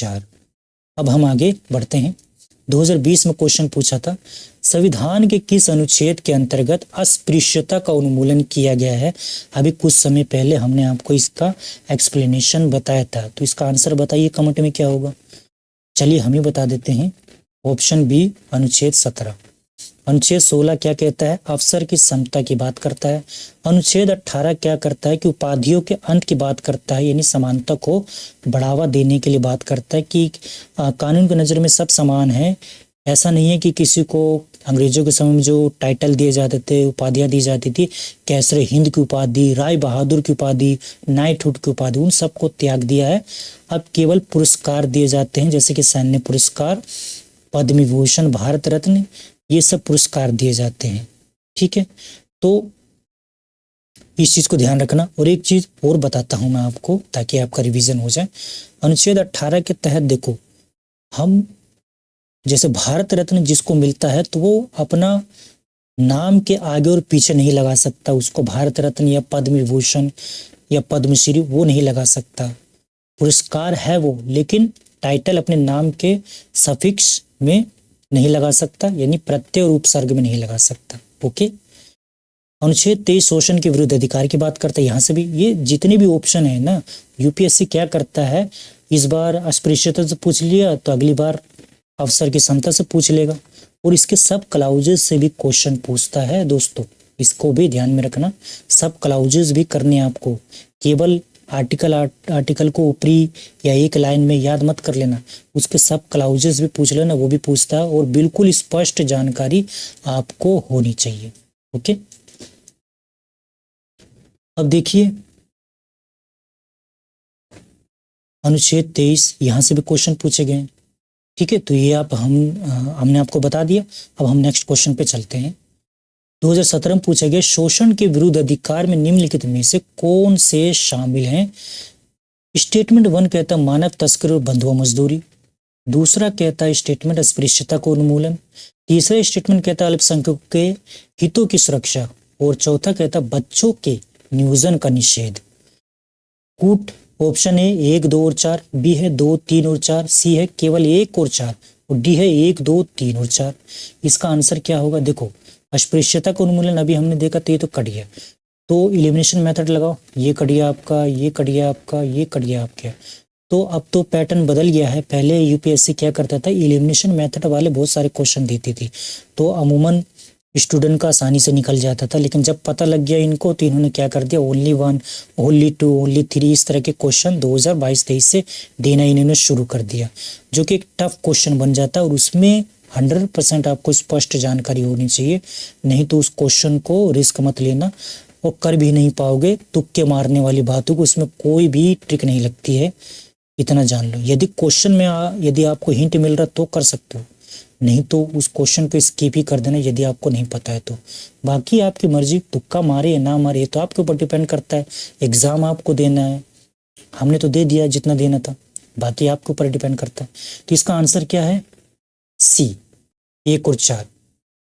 4। अब हम आगे बढ़ते हैं। 2020 में क्वेश्चन पूछा था, संविधान के किस अनुच्छेद के अंतर्गत अस्पृश्यता का उन्मूलन किया गया है। अभी कुछ समय पहले हमने आपको इसका एक्सप्लेनेशन बताया था, तो इसका आंसर बताइए कमेंट में क्या होगा। चलिए हम ही बता देते हैं। ऑप्शन बी, अनुच्छेद 17। अनुच्छेद 16 क्या कहता है, अफसर की समता की बात करता है। अनुच्छेद 18 क्या करता है कि उपाधियों के अंत की बात करता है, यानी समानता को बढ़ावा देने के लिए बात करता है कि कानून की नज़र में सब समान है। ऐसा नहीं है कि किसी को अंग्रेजों के समय में जो टाइटल दिए जाते थे, उपाधियां दी जाती थी, कैसरे हिंद की उपाधि, राय बहादुर की उपाधि, नाइटहुड की उपाधि, उन सबको त्याग दिया है। अब केवल पुरस्कार दिए जाते हैं, जैसे कि सैन्य पुरस्कार, पद्म विभूषण, भारत रत्न, ये सब पुरस्कार दिए जाते हैं। ठीक है, तो इस चीज को ध्यान रखना। और एक चीज और बताता हूं मैं आपको ताकि आपका रिवीजन हो जाए। अनुच्छेद 18 के तहत देखो, हम जैसे भारत रत्न जिसको मिलता है तो वो अपना नाम के आगे और पीछे नहीं लगा सकता, उसको भारत रत्न या पद्म विभूषण या पद्मश्री वो नहीं लगा सकता। पुरस्कार है वो, लेकिन टाइटल अपने नाम के सफिक्स में नहीं लगा सकता, यानी प्रत्यय और उपसर्ग में नहीं लगा सकता। ओके। अनुच्छेद 23 शोषण के विरुद्ध अधिकार की बात करता है। यहाँ से भी ये जितने भी ऑप्शन है ना, यूपीएससी क्या करता है, इस बार अस्पृश्यता से पूछ लिया तो अगली बार अफसर की समता से पूछ लेगा, और इसके सब क्लाउजेस से भी क्वेश्चन पूछता है दोस्तों, इसको भी ध्यान में रखना। सब क्लाउजेस भी करने आपको, केवल आर्टिकल को ऊपरी या एक लाइन में याद मत कर लेना, उसके सब क्लाउजेस भी पूछ लेना, वो भी पूछता है, और बिल्कुल स्पष्ट जानकारी आपको होनी चाहिए। ओके, अब देखिए अनुच्छेद 23, यहां से भी क्वेश्चन पूछे गए। ठीक है, तो ये हमने आपको बता दिया। अब हम नेक्स्ट क्वेश्चन पे चलते हैं। 2017 में पूछा गया, शोषण के विरुद्ध अधिकार में निम्नलिखित में से कौन से शामिल हैं। स्टेटमेंट 1 कहता है मानव तस्करी और बंधुआ मजदूरी। दूसरा कहता है स्टेटमेंट अस्पृश्यता को उन्मूलन। तीसरा स्टेटमेंट कहता है अल्पसंख्यकों के हितों की सुरक्षा। और चौथा कहता है बच्चों के नियोजन का निषेध। कूट ऑप्शन ए 1, 2 और 4, बी है 2, 3 और 4, सी है केवल 1 और 4, और डी है 1, 2, 3 और 4। इसका आंसर क्या होगा। देखो, अस्पृश्यता का उन्मूलन अभी हमने देखा तो ये तो कट गया, तो इलिमिनेशन मेथड लगाओ, ये कट गया आपका, ये कट गया आपका, ये कट गया आपका। तो अब तो पैटर्न बदल गया है। पहले यूपीएससी क्या करता था, इलिमिनेशन मेथड वाले बहुत सारे क्वेश्चन देती थी, तो अमूमन स्टूडेंट का आसानी से निकल जाता था। लेकिन जब पता लग गया इनको, तो इन्होंने क्या कर दिया, ओनली 1, ओनली 2, ओनली 3 इस तरह के क्वेश्चन 2022-23 से देना इन्होंने शुरू कर दिया, जो कि एक टफ क्वेश्चन बन जाता है, और उसमें 100% आपको स्पष्ट जानकारी होनी चाहिए, नहीं तो उस क्वेश्चन को रिस्क मत लेना और कर भी नहीं पाओगे। तुक्के मारने वाली बातों को, उसमें कोई भी ट्रिक नहीं लगती है, इतना जान लो। यदि क्वेश्चन में यदि आपको हिंट मिल रहा तो कर सकते हो, नहीं तो उस क्वेश्चन को स्किप ही कर देना यदि आपको नहीं पता है तो। बाकी आपकी मर्जी, तुक्का मारे या ना मारे तो आपके ऊपर डिपेंड करता है। एग्जाम आपको देना है, हमने तो दे दिया जितना देना था, बाकी आपके ऊपर डिपेंड करता है। तो इसका आंसर क्या है, सी 1 और 4,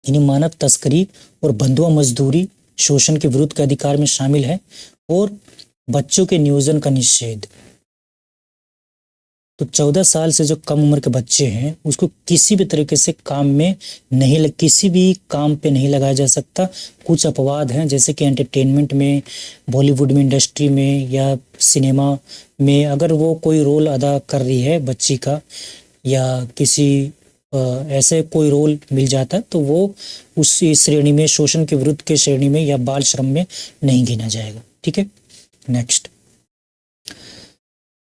यानी मानव तस्करी और बंधुआ मजदूरी शोषण के विरुद्ध के अधिकार में शामिल है, और बच्चों के नियोजन का निषेध। तो 14 साल से जो कम उम्र के बच्चे हैं उसको किसी भी तरीके से काम में नहीं किसी भी काम पे नहीं लगाया जा सकता। कुछ अपवाद हैं, जैसे कि एंटरटेनमेंट में, बॉलीवुड में, इंडस्ट्री में या सिनेमा में अगर वो कोई रोल अदा कर रही है बच्ची का, या किसी ऐसे कोई रोल मिल जाता है, तो वो उस श्रेणी में, शोषण के विरुद्ध के श्रेणी में या बाल श्रम में नहीं गिना जाएगा। ठीक है, नेक्स्ट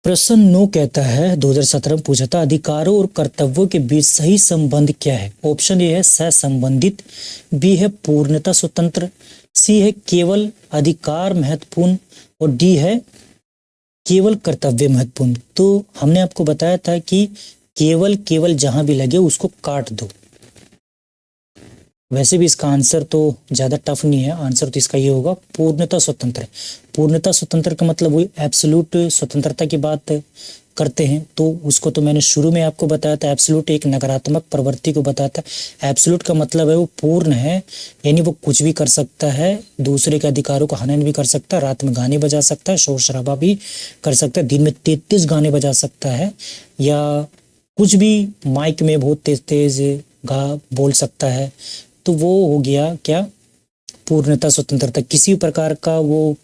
प्रश्न 9 कहता है, 2017 में पूछा था, अधिकारों और कर्तव्यों के बीच सही संबंध क्या है। ऑप्शन ए है सहसंबंधित, बी है पूर्णतः स्वतंत्र, सी है केवल अधिकार महत्वपूर्ण, और डी है केवल कर्तव्य महत्वपूर्ण। तो हमने आपको बताया था कि केवल जहां भी लगे उसको काट दो। वैसे भी इसका आंसर तो ज़्यादा टफ नहीं है, आंसर तो इसका ये होगा पूर्णतः स्वतंत्र। पूर्णतः स्वतंत्र का मतलब वही एब्सोल्यूट स्वतंत्रता की बात करते हैं। तो उसको तो मैंने शुरू में आपको बताया था, एब्सोल्यूट एक नकारात्मक प्रवृत्ति को बताता है। एब्सोल्यूट का मतलब है वो पूर्ण है, यानी वो कुछ भी कर सकता है, दूसरे के अधिकारों को हनन भी कर सकता है, रात में गाने बजा सकता है, शोर शराबा भी कर सकता है, दिन में 33 गाने बजा सकता है, या कुछ भी माइक में बहुत तेज तेज गा बोल सकता है। तो वो हो गया क्या, पूर्णतः स्वतंत्रता। किसी प्रकार का वो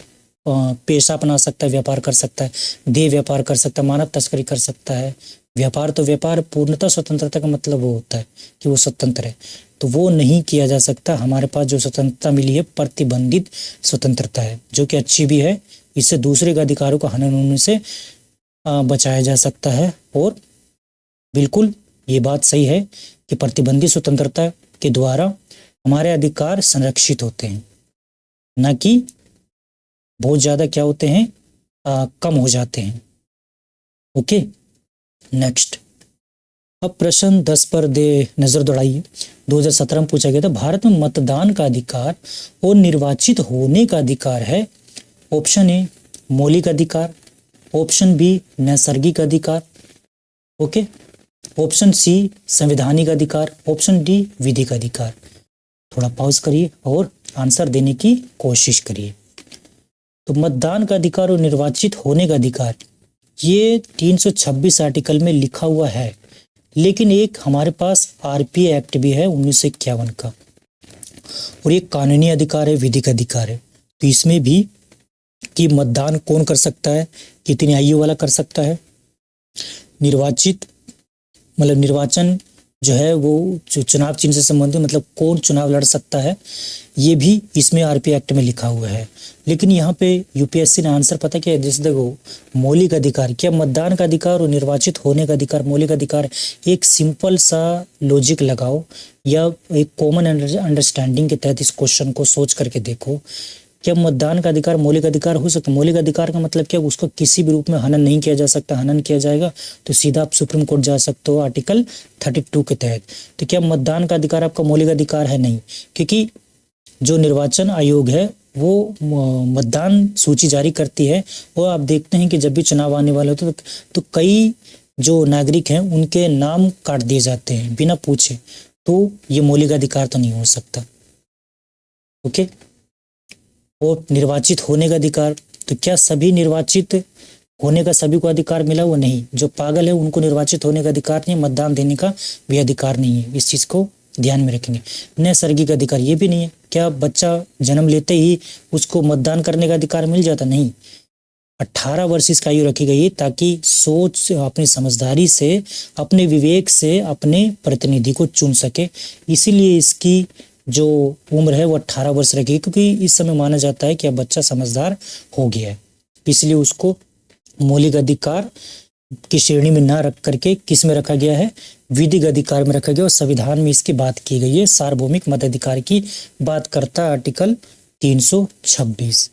पेशा अपना सकता है, व्यापार कर सकता है, देह व्यापार कर सकता है, मानव तस्करी कर सकता है। व्यापार तो व्यापार, पूर्णतः स्वतंत्रता का मतलब वो होता है कि वो स्वतंत्र है। तो वो नहीं किया जा सकता। हमारे पास जो स्वतंत्रता मिली है प्रतिबंधित स्वतंत्रता है, जो कि अच्छी भी है। इससे दूसरे के अधिकारों को हनन होने से बचाया जा सकता है। और बिल्कुल ये बात सही है कि प्रतिबंधित स्वतंत्रता के द्वारा हमारे अधिकार संरक्षित होते हैं, न कि बहुत ज्यादा क्या होते हैं, कम हो जाते हैं। Okay, next. अब प्रश्न 10 पर नजर दौड़ाइए। 2017 में पूछा गया था, भारत में मतदान का अधिकार और निर्वाचित होने का अधिकार है। ऑप्शन ए मौलिक अधिकार, ऑप्शन बी नैसर्गिक अधिकार, ओके, ऑप्शन सी संवैधानिक अधिकार, ऑप्शन डी विधिक अधिकार। थोड़ा पॉज करिए और आंसर देने की कोशिश करिए। तो मतदान का अधिकार और निर्वाचित होने का अधिकार, ये 326 आर्टिकल में लिखा हुआ है, लेकिन एक हमारे पास आरपीए एक्ट भी है 1951 का, और ये कानूनी अधिकार है, विधिक अधिकार है। तो इसमें भी कि मतदान कौन कर सकता है, कितनी आयु वाला कर सकता है, निर्वाचित मतलब निर्वाचन जो है वो जो चुनाव चिन्ह से संबंधित मतलब कौन चुनाव लड़ सकता है, ये भी इसमें आरपीए एक्ट में लिखा हुआ है। लेकिन यहाँ पे यूपीएससी ने आंसर पता क्या है, जैसे देखो मौलिक अधिकार, क्या मतदान का अधिकार और निर्वाचित होने का अधिकार मौलिक अधिकार। एक सिंपल सा लॉजिक लगाओ या एक कॉमन अंडरस्टैंडिंग के तहत इस क्वेश्चन को सोच करके देखो, क्या मतदान का अधिकार मौलिक अधिकार हो सकता है? मौलिक अधिकार का मतलब क्या, उसको किसी भी रूप में हनन नहीं किया जा सकता। हनन किया जाएगा तो सीधा आप सुप्रीम कोर्ट जा सकते हो आर्टिकल 32 के तहत। तो क्या मतदान का अधिकार आपका मौलिक अधिकार है? नहीं, क्योंकि जो निर्वाचन आयोग है वो मतदान सूची जारी करती है, और आप देखते हैं कि जब भी चुनाव आने वाले होते तो कई जो नागरिक हैं उनके नाम काट दिए जाते हैं बिना पूछे। तो ये मौलिक अधिकार तो नहीं हो सकता। ओके, और निर्वाचित होने का अधिकार, तो क्या सभी निर्वाचित होने का सभी को अधिकार मिला? वो नहीं। जो पागल है उनको निर्वाचित होने का अधिकार नहीं, मतदान देने का भी अधिकार नहीं है। इस चीज को ध्यान में रखेंगे। नैसर्गिक अधिकार ये भी नहीं है। क्या बच्चा जन्म लेते ही उसको मतदान करने का अधिकार मिल जाता? नहीं। 18 वर्ष इसका आयु रखी गई है ताकि सोच, अपनी समझदारी से, अपने विवेक से अपने प्रतिनिधि को चुन सके। इसीलिए इसकी जो उम्र है वो 18 वर्ष रखी, क्योंकि इस समय माना जाता है कि अब बच्चा समझदार हो गया है। इसलिए उसको मौलिक अधिकार की श्रेणी में ना रख करके किस में रखा गया है? विधिक अधिकार में रखा गया। और संविधान में इसकी बात की गई है, सार्वभौमिक मताधिकार की बात करता है आर्टिकल 326।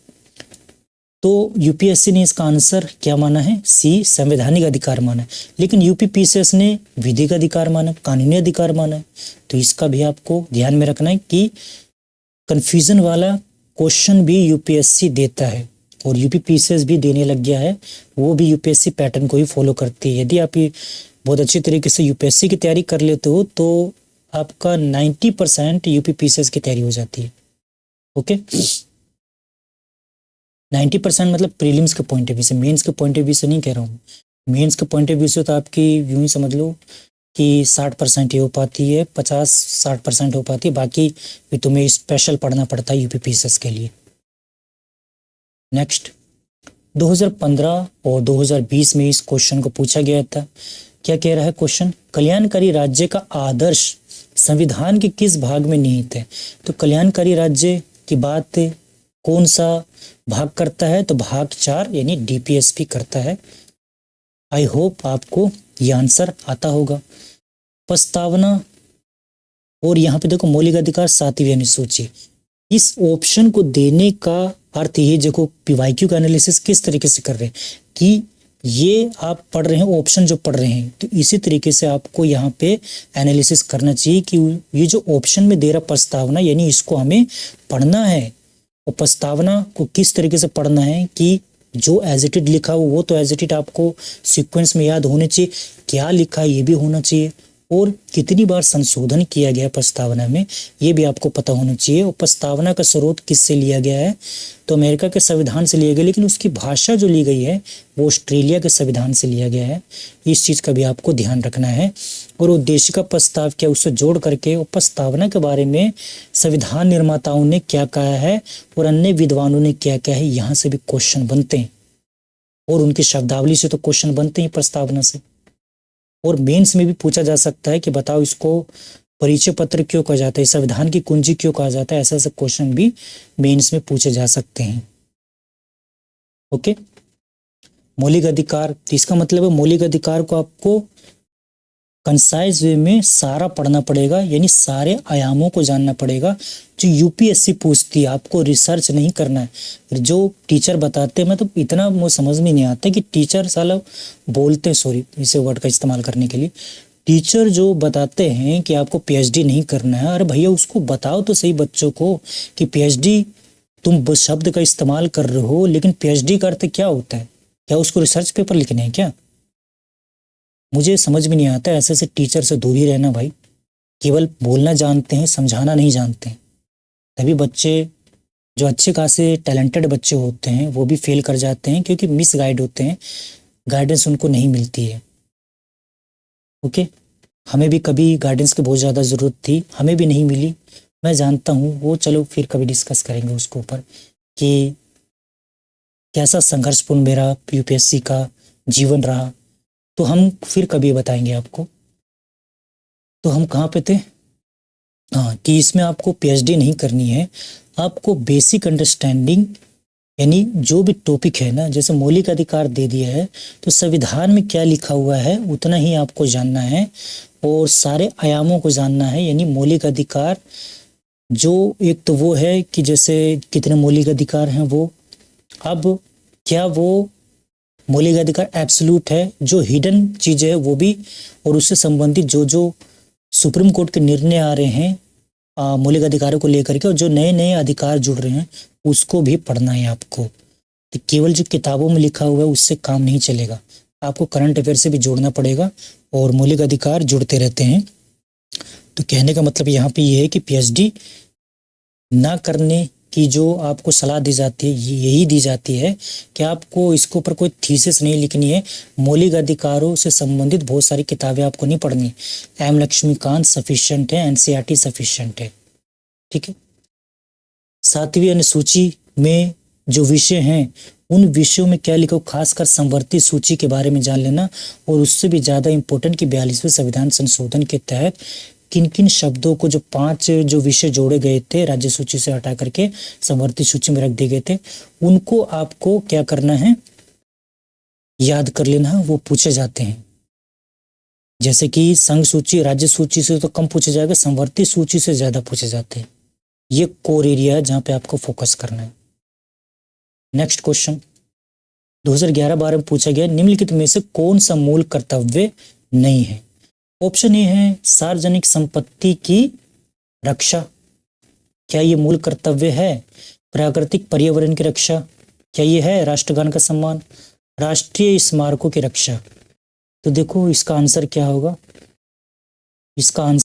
तो यूपीएससी ने इसका आंसर क्या माना है? सी, संवैधानिक अधिकार माना है। लेकिन यूपीपीसीएस ने विधिक अधिकार माना, कानूनी अधिकार माना है। तो इसका भी आपको ध्यान में रखना है कि कंफ्यूजन वाला क्वेश्चन भी यूपीएससी देता है, और यूपीपीसीएस भी देने लग गया है। वो भी यूपीएससी पैटर्न को ही फॉलो करती है। यदि आप ये बहुत अच्छी तरीके से यूपीएससी की तैयारी कर लेते हो तो आपका 90% यूपीपीसीएस की तैयारी हो जाती है। ओके, 90% मतलब प्रीलिम्स के पॉइंट ऑफ व्यू से, मेंस के पॉइंट ऑफ व्यू से नहीं कह रहा हूँ। मेंस के पॉइंट ऑफ व्यू से तो आपकी यूं ही समझ लो कि 60% ही हो पाती है, 50-60% हो पाती है। बाकी भी तुम्हें स्पेशल पढ़ना पड़ता है यूपीपीसीएस के लिए। नेक्स्ट, 2015 और 2020 में इस क्वेश्चन को पूछा गया था। क्या कह रहा है क्वेश्चन? कल्याणकारी राज्य का आदर्श संविधान के किस भाग में निहित है? तो कल्याणकारी राज्य की बात कौन सा भाग करता है? तो भाग 4 यानी डीपीएसपी करता है। आई होप आपको ये आंसर आता होगा। प्रस्तावना, और यहाँ पे देखो मौलिक अधिकार 7वीं अनुसूची। इस ऑप्शन को देने का अर्थ ये, देखो पीवाईक्यू का एनालिसिस किस तरीके से कर रहे हैं कि ये आप पढ़ रहे हैं, ऑप्शन जो पढ़ रहे हैं, तो इसी तरीके से आपको यहाँ पे एनालिसिस करना चाहिए कि ये जो ऑप्शन में दे रहा प्रस्तावना, यानी इसको हमें पढ़ना है। और प्रस्तावना को किस तरीके से पढ़ना है कि जो एज इट इज लिखा हो वो तो एज इट इज आपको सीक्वेंस में याद होने चाहिए, क्या लिखा है ये भी होना चाहिए, और कितनी बार संशोधन किया गया प्रस्तावना में ये भी आपको पता होना चाहिए। और प्रस्तावना का स्रोत किससे लिया गया है, तो अमेरिका के संविधान से लिया गया, लेकिन उसकी भाषा जो ली गई है वो ऑस्ट्रेलिया के संविधान से लिया गया है। इस चीज़ का भी आपको ध्यान रखना है। और उद्देश्य का प्रस्ताव क्या, उससे जोड़ करके और प्रस्तावना के बारे में संविधान निर्माताओं ने क्या कहा है और अन्य विद्वानों ने क्या कहा है, यहाँ से भी क्वेश्चन बनते हैं। और उनकी शब्दावली से तो क्वेश्चन बनते हैं प्रस्तावना से। और मेंस में भी पूछा जा सकता है कि बताओ इसको परिचय पत्र क्यों कहा जाता है, संविधान की कुंजी क्यों कहा जाता है, ऐसा ऐसा क्वेश्चन भी मेंस में पूछे जा सकते हैं। ओके, मौलिक अधिकार, तो इसका मतलब है मौलिक अधिकार को आपको कंसाइज वे में सारा पढ़ना पड़ेगा, यानी सारे आयामों को जानना पड़ेगा। जो यूपीएससी पूछती है, आपको रिसर्च नहीं करना है। जो टीचर बताते हैं, मतलब इतना मुझे समझ में नहीं आता कि टीचर साला बोलते हैं, सॉरी इसे वर्ड का इस्तेमाल करने के लिए, टीचर जो बताते हैं कि आपको पीएचडी नहीं करना है, अरे भैया उसको बताओ तो सही बच्चों को कि पीएचडी तुम शब्द का इस्तेमाल कर रहे हो, लेकिन पीएचडी का अर्थ क्या होता है, क्या उसको रिसर्च पेपर लिखने हैं क्या? मुझे समझ में नहीं आता। ऐसे ऐसे टीचर से दूर ही रहना भाई, केवल बोलना जानते हैं, समझाना नहीं जानते हैं। तभी बच्चे जो अच्छे खासे टैलेंटेड बच्चे होते हैं वो भी फेल कर जाते हैं, क्योंकि मिस गाइड होते हैं, गाइडेंस उनको नहीं मिलती है। ओके, हमें भी कभी गाइडेंस की बहुत ज़्यादा ज़रूरत थी, हमें भी नहीं मिली, मैं जानता हूँ। वो चलो फिर कभी डिस्कस करेंगे उसके ऊपर कि कैसा संघर्षपूर्ण मेरा यूपीएससी का जीवन रहा, तो हम फिर कभी बताएंगे आपको। तो हम कहाँ पे थे, हाँ, कि इसमें आपको पीएचडी नहीं करनी है, आपको बेसिक अंडरस्टैंडिंग, यानी जो भी टॉपिक है ना, जैसे मौलिक अधिकार दे दिया है तो संविधान में क्या लिखा हुआ है उतना ही आपको जानना है, और सारे आयामों को जानना है। यानी मौलिक अधिकार जो एक तो वो है कि जैसे कितने मौलिक अधिकार हैं वो, अब क्या वो मौलिक अधिकार एब्सोल्यूट है, जो हिडन चीजें है वो भी, और उससे संबंधित जो जो सुप्रीम कोर्ट के निर्णय आ रहे हैं मौलिक अधिकारों को लेकर के, और जो नए नए अधिकार जुड़ रहे हैं उसको भी पढ़ना है आपको। तो केवल जो किताबों में लिखा हुआ है उससे काम नहीं चलेगा, आपको करंट अफेयर से भी जोड़ना पड़ेगा, और मौलिक अधिकार जुड़ते रहते हैं। तो कहने का मतलब यहाँ पे ये है कि पीएचडी ना करने की जो आपको सलाह दी जाती है, यही दी जाती है कि आपको इसके ऊपर कोई थीसिस नहीं लिखनी है, मौलिक अधिकारों से संबंधित बहुत सारी किताबें आपको नहीं पढ़नी। एम लक्ष्मीकांत सफिशिएंट है, एनसीईआरटी सफिशिएंट है, ठीक है। 7वीं अनुसूची में जो विषय हैं उन विषयों में क्या लिखा, खासकर संवर्ती सूची के बारे में जान लेना। और उससे भी ज्यादा इंपॉर्टेंट कि 42वें संविधान संशोधन के तहत किन किन शब्दों को, जो 5 जो विषय जोड़े गए थे राज्य सूची से हटा करके संवर्ती सूची में रख दिए गए थे, उनको आपको क्या करना है, याद कर लेना है। वो पूछे जाते हैं, जैसे कि संघ सूची राज्य सूची से तो कम पूछे जाएगा, संवर्ती सूची से ज्यादा पूछे जाते हैं। ये कोर एरिया है जहां पे आपको फोकस करना है। नेक्स्ट क्वेश्चन 2011-12 में पूछा गया, निम्नलिखित में से कौन सा मूल कर्तव्य नहीं है। ऑप्शन ए है सार्वजनिक संपत्ति की रक्षा, क्या ये मूल कर्तव्य है। प्राकृतिक पर्यावरण की रक्षा, क्या ये है। राष्ट्रगान का सम्मान, राष्ट्रीय स्मारकों की रक्षा। तो देखो इसका आंसर क्या होगा, इसका आंसर